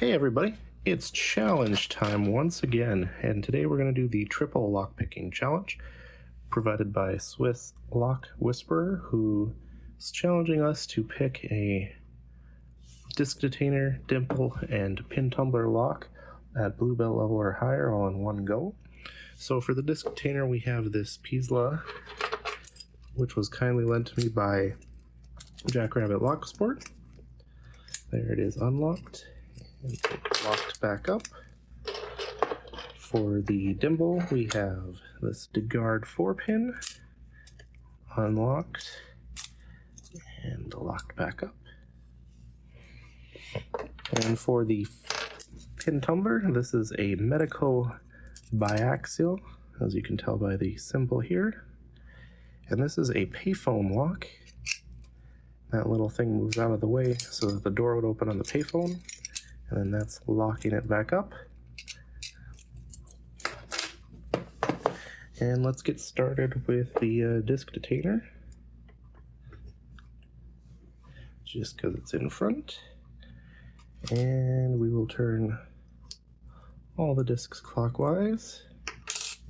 Hey everybody, it's challenge time once again, and today we're going to do the triple lockpicking challenge provided by Swiss Lock Whisperer, who is challenging us to pick a disc detainer, dimple, and pin tumbler lock at blue belt level or higher all in one go. So for the disc detainer we have this Pisla, which was kindly lent to me by Jackrabbit Lock Sport. There it is, unlocked and locked back up. For the dimple, we have this Deguard 4-pin, unlocked and locked back up. And for the pin tumbler, this is a Medeco Biaxial, as you can tell by the symbol here. And this is a payphone lock. That little thing moves out of the way so that the door would open on the payphone, and then that's locking it back up. And let's get started with the disc detainer, just because it's in front. And we will turn all the discs clockwise.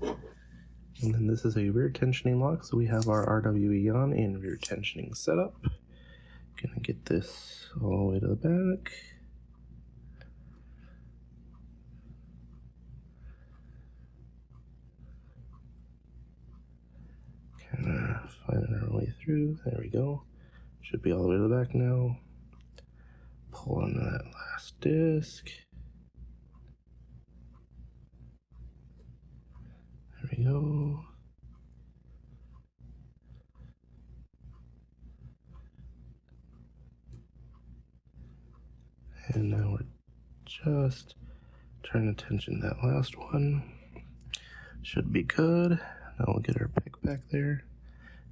And then this is a rear tensioning lock, so we have our RWE on in rear tensioning setup. Gonna get this all the way to the back. Kinda finding our way through. There we go. Should be all the way to the back now. Pull on that last disc. There we go. And now we're just trying to tension that last one. Should be good. Now we'll get our pick back there.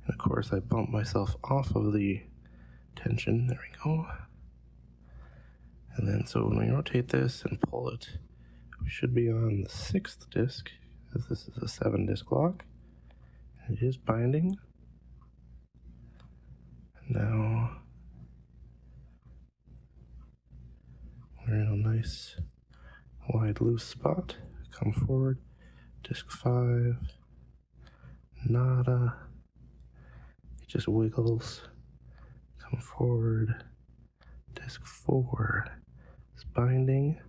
And of course I bumped myself off of the tension. There we go. And then so when we rotate this and pull it, we should be on the 6th disc, as this is a 7-disc lock. And it is binding. And now we're in a nice wide loose spot. Come forward, disc 5, nada, it just wiggles. Come forward, disc 4 is binding.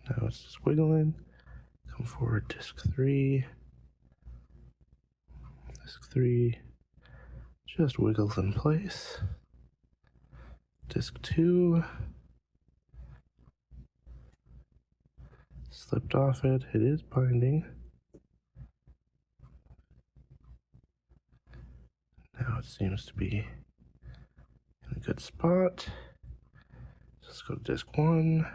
Now it's just wiggling. Come forward, disc 3, disc 3 just wiggles in place. Disc 2 slipped off it. It is binding. Now it seems to be in a good spot. Let's go to disc 1.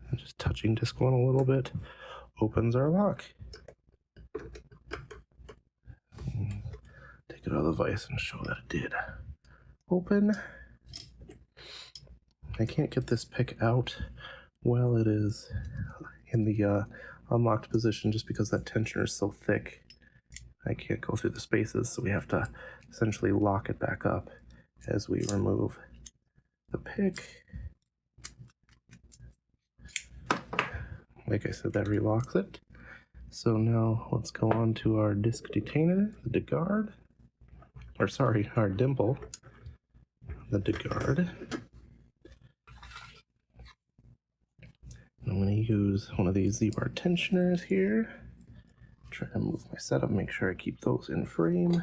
And just touching disc 1 a little bit opens our lock. Take it out of the vise and show that it did open. I can't get this pick out while it is in the unlocked position just because that tensioner is so thick. I can't go through the spaces, so we have to essentially lock it back up as we remove the pick. Like I said, that relocks it. So now let's go on to our disc detainer, the Deguard. Or sorry, our dimple, the Deguard. I'm going to use one of these Z-bar tensioners here. Try to move my setup, make sure I keep those in frame.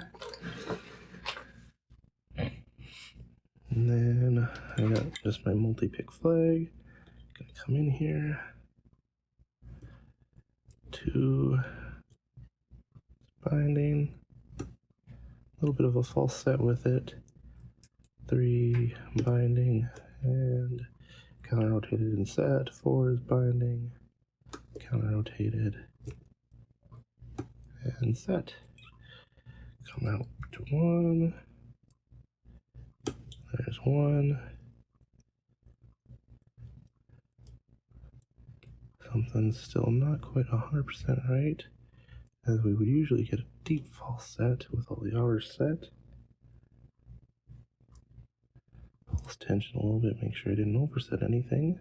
And then I got just my multi-pick flag. Gonna come in here. 2 binding. A little bit of a false set with it. 3 binding and counter rotated and set. 4 is binding, counter rotated and set. Come out to 1. There's 1. Something's still not quite 100% right, as we would usually get a deep false set with all the hours set. pulse tension a little bit, make sure I didn't overset anything.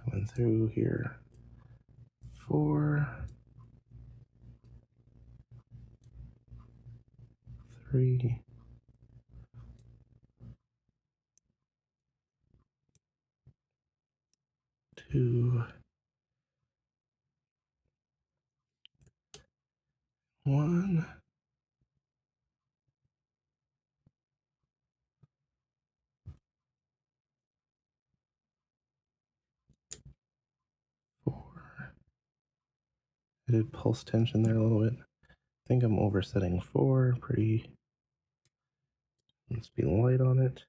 Coming through here. 4, 3, 2, 1. Four. I did pulse tension there a little bit. I think I'm oversetting 4. Pretty. Let's be light on it.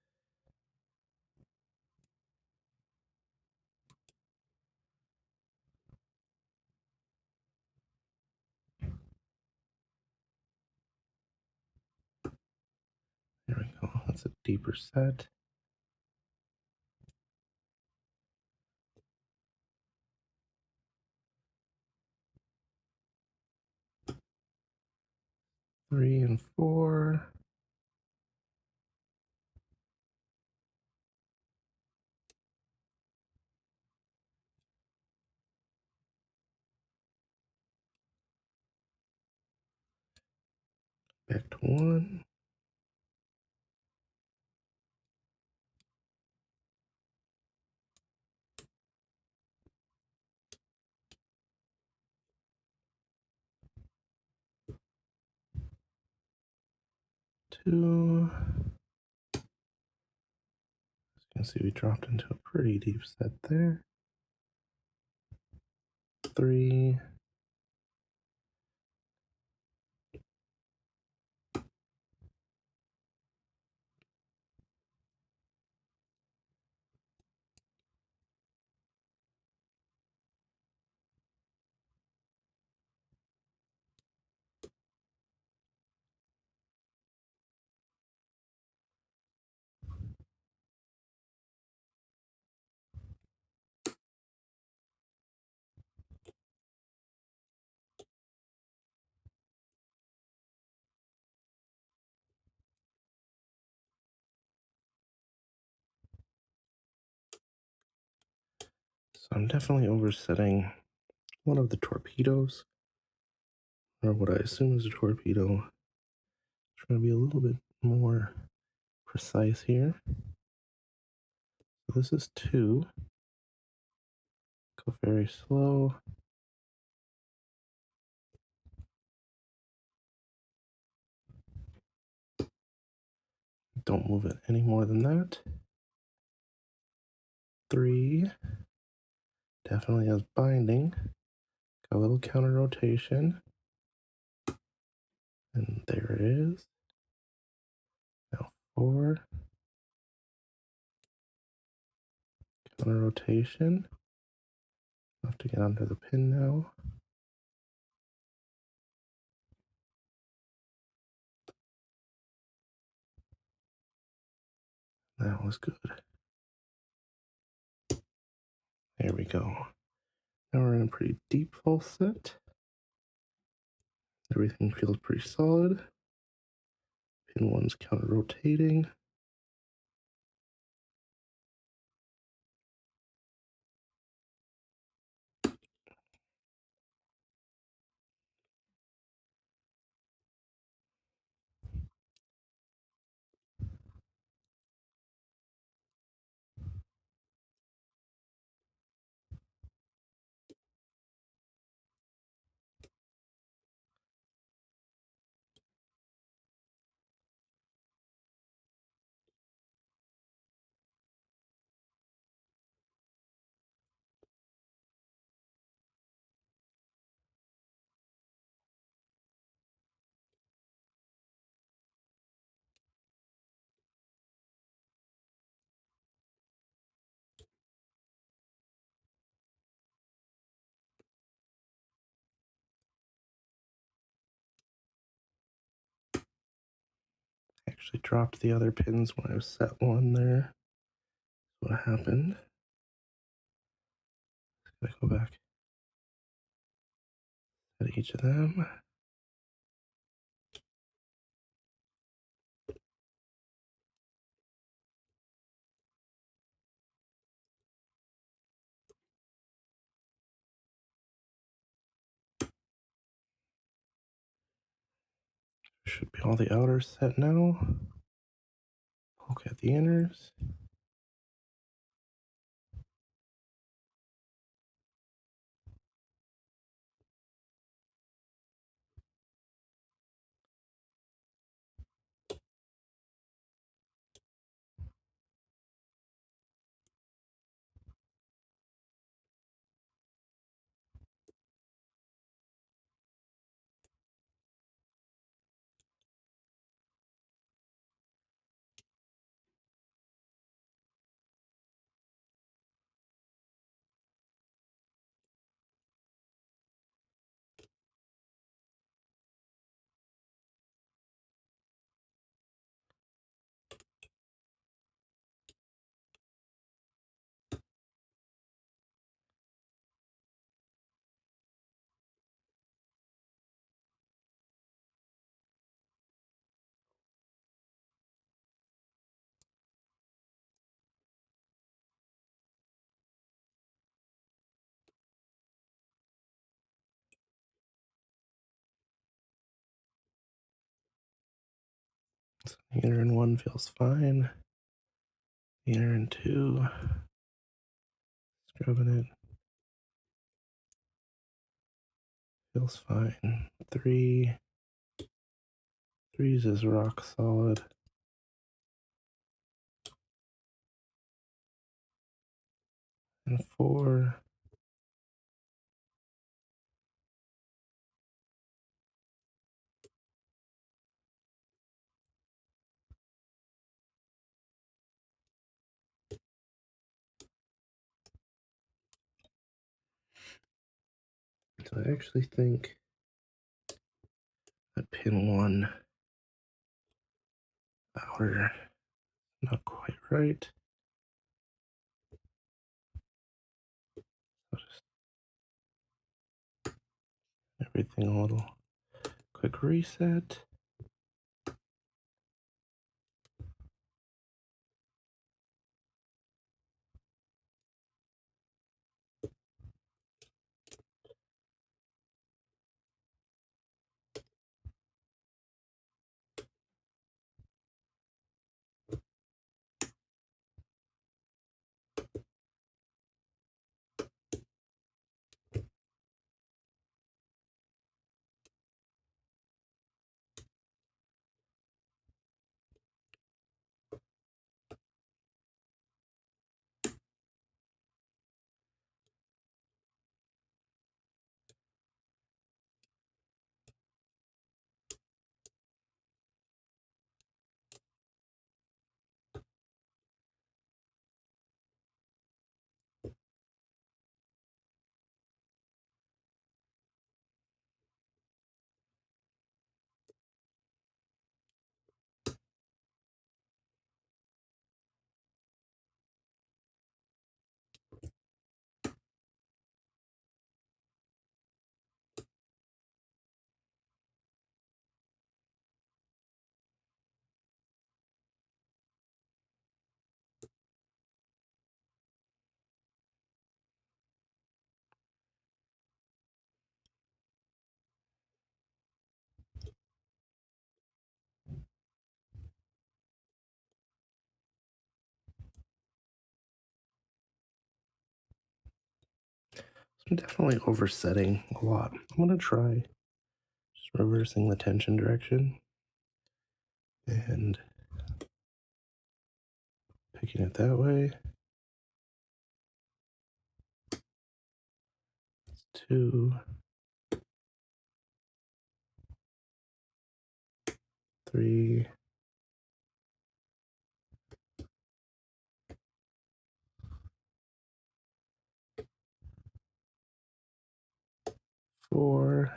There we go. That's a deeper set. Three and 4. Back to 1. 2. As you can see, we dropped into a pretty deep set there. 3. So I'm definitely oversetting one of the torpedoes, or what I assume is a torpedo. Trying to be a little bit more precise here. So this is 2. Go very slow. Don't move it any more than that. 3. Definitely has binding. Got a little counter rotation. And there it is. Now 4. Counter rotation. Have to get under the pin now. That was good. There we go. Now we're in a pretty deep full set. Everything feels pretty solid. Pin 1's counter rotating. Actually dropped the other pins when I was set 1 there. That's what happened. Gotta go back at each of them. Should be all the outers set now. Poke at the inners. So the inner in 1 feels fine. The inner in 2, scrubbing it, feels fine. 3, 3's is rock solid. And 4, so I actually think that pin 1 outer not quite right. So just everything a little quick reset. I'm definitely oversetting a lot. I'm gonna try just reversing the tension direction and picking it that way. 2, 3, 4.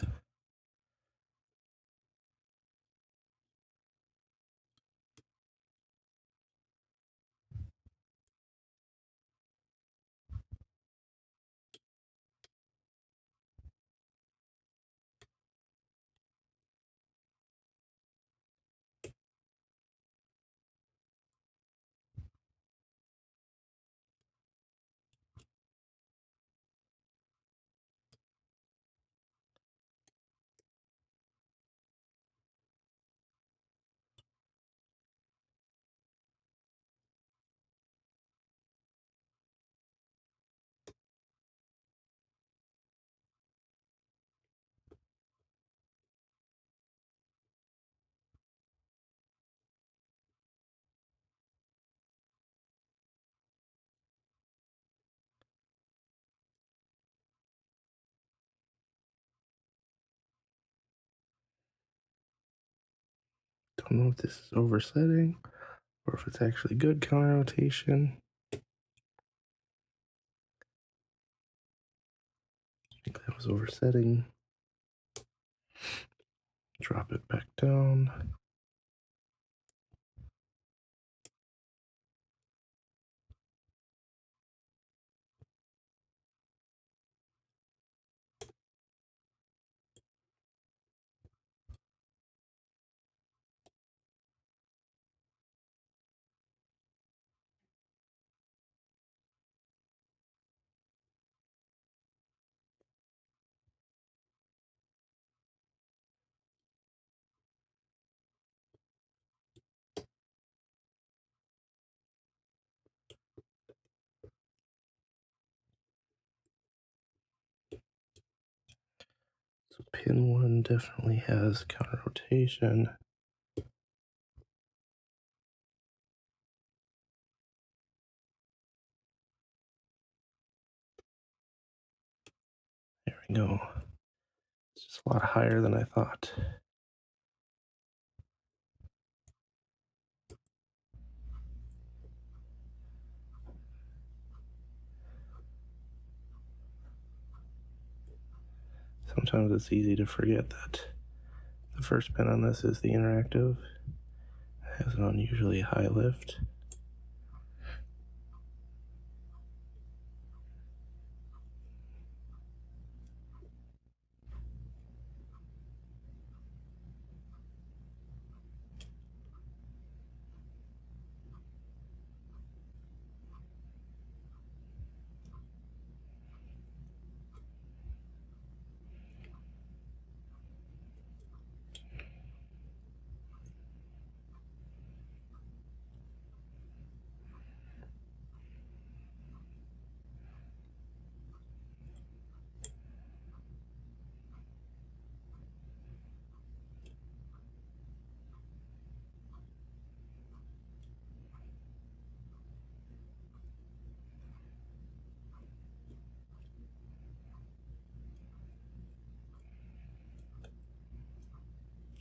Don't know if this is oversetting or if it's actually good counter rotation. I think that was oversetting. Drop it back down. So pin 1 definitely has counter rotation. There we go. It's just a lot higher than I thought. Sometimes it's easy to forget that the first pin on this is the interactive. It has an unusually high lift.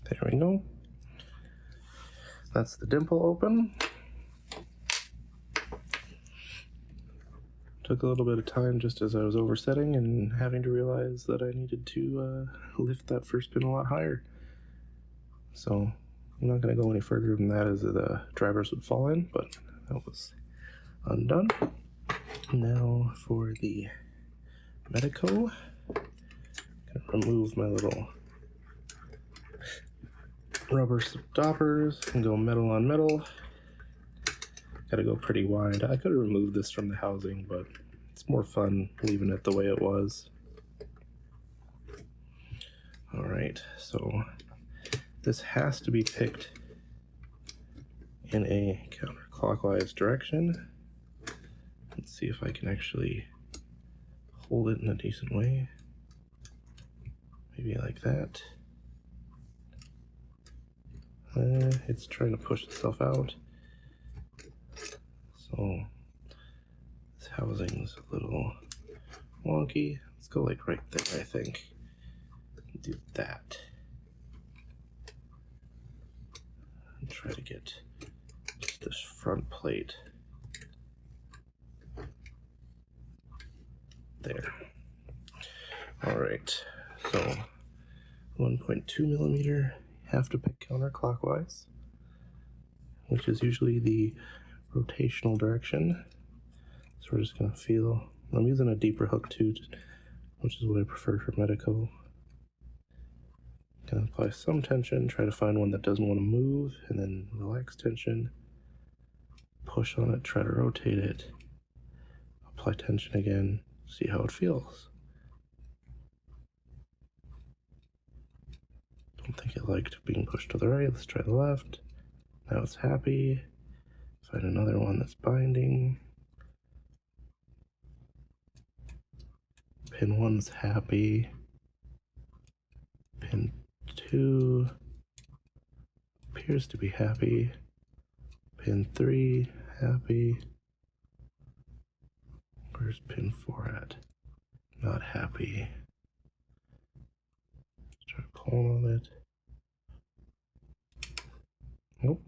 There we go. That's the dimple open. Took a little bit of time just as I was oversetting and having to realize that I needed to lift that first pin a lot higher. So I'm not going to go any further than that as the drivers would fall in, but that was undone. Now for the Medeco, I'm going to remove my little rubber stoppers and go metal on metal. Gotta go pretty wide. I could have removed this from the housing, but it's more fun leaving it the way it was. Alright, so this has to be picked in a counterclockwise direction. Let's see if I can actually hold it in a decent way. Maybe like that. It's trying to push itself out. So this housing's a little wonky. Let's go like right there, I think. Do that. And try to get this front plate there. All right, so 1.2 millimeter, have to pick counterclockwise, which is usually the rotational direction. So we're just gonna feel, I'm using a deeper hook too, which is what I prefer for Medeco. Gonna apply some tension, try to find one that doesn't want to move, and then relax tension, push on it, try to rotate it, apply tension again, see how it feels. Don't think it liked being pushed to the right. Let's try the left. Now it's happy. Find another one that's binding. Pin 1's happy. Pin 2 appears to be happy. Pin 3 happy. Where's pin 4 at? Not happy. Let's try pulling on it. Nope.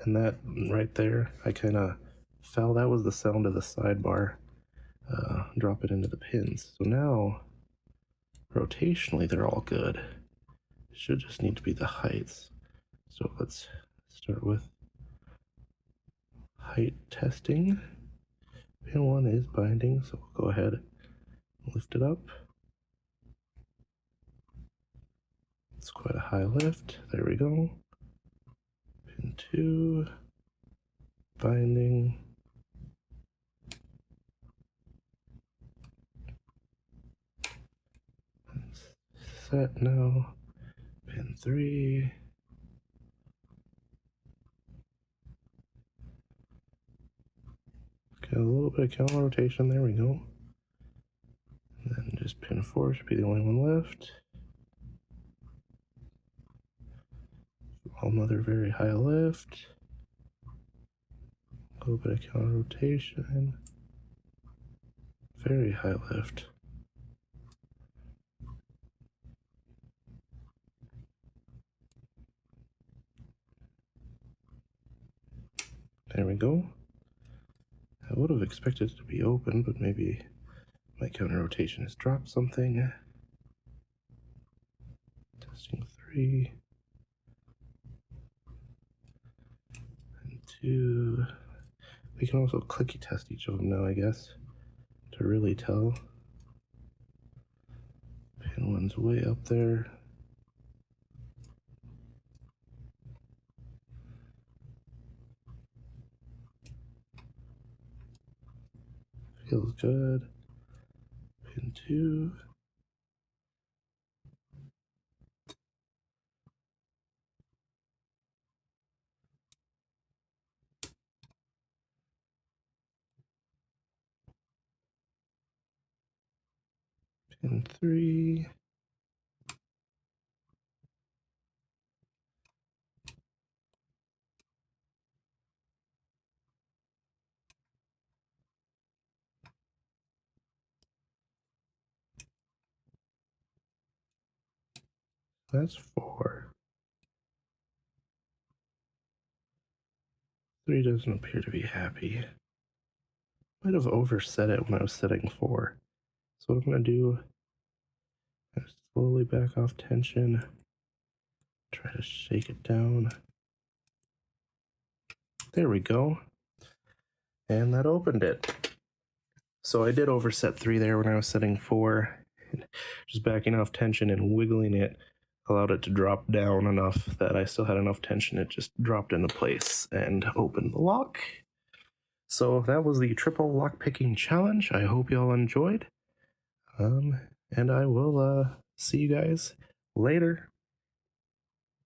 And that right there, I kind of fell. That was the sound of the sidebar. Drop it into the pins. So now, rotationally, they're all good. It should just need to be the heights. So let's start with height testing. Pin 1 is binding, so we'll go ahead and lift it up. It's quite a high lift. There we go. Pin 2, binding. It's set now. Pin 3. Got a little bit of counter rotation. There we go. And then just pin 4 should be the only one left. Another very high lift. A little bit of counter rotation. Very high lift. There we go. I would have expected it to be open, but maybe my counter rotation has dropped something. Testing 3. And 2. We can also clicky test each of them now, I guess, to really tell. Pin 1's way up there. Feels good. Pin 2. Pin 3. That's 4. 3 doesn't appear to be happy. Might have overset it when I was setting 4. So what I'm going to do is slowly back off tension. Try to shake it down. There we go. And that opened it. So I did overset 3 there when I was setting 4. Just backing off tension and wiggling it allowed it to drop down enough that I still had enough tension. It just dropped into place and opened the lock. So that was the triple lockpicking challenge. I hope you all enjoyed. And I will see you guys later.